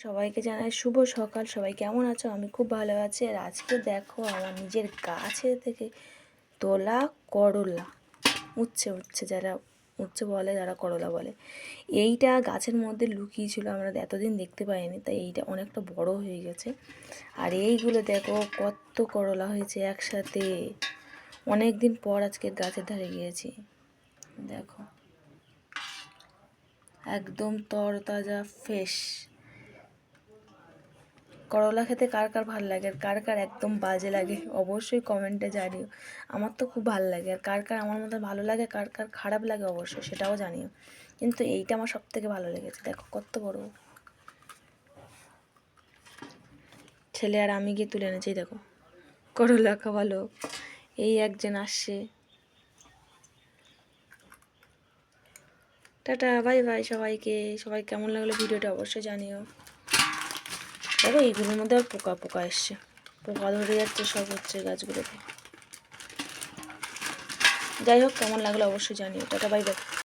সবাইকে জানাই শুভ সকাল। সবাই কেমন আছো? আমি খুব ভালো আছি। আর আজকে দেখো আমার নিজের গাছে থেকে তোলা করলা, উচ্ছে যারা উচ্ছে বলে, যারা করলা বলে, এইটা গাছের মধ্যে লুকিয়ে ছিল, আমরা এতদিন দেখতে পাইনি, তাই এইটা অনেকটা বড় হয়ে গেছে। আর এইগুলো দেখো কত করলা হয়েছে একসাথে। অনেক দিন পর আজকে গাছের ধারে গিয়েছি, দেখো একদম তরতাজা ফ্রেশ করলা খেতে কার কার ভালো লাগে, আর কার কার একদম বাজে লাগে অবশ্যই কমেন্টে জানিও। আমার তো খুব ভালো লাগে, আর কার কার আমার মতো ভালো লাগে, কার কার খারাপ লাগে অবশ্যই সেটাও জানিও। কিন্তু এইটা আমার সব থেকে ভালো লেগেছে, দেখো কত বড়। ছেলে আর আমি গিয়ে তুলে এনেছি, দেখো করলা খাওয়ালো। এই একজন আসছে। টাটা, বাই বাই সবাইকে। সবাই কেমন লাগলো ভিডিওটা অবশ্যই জানিও। দেখো এইগুলোর মধ্যে আর পোকা পোকা এসছে, পোকা ধরে যাচ্ছে সব হচ্ছে গাছগুলোতে। যাই হোক, কেমন লাগলো অবশ্যই জানিও। Tata, bye bye.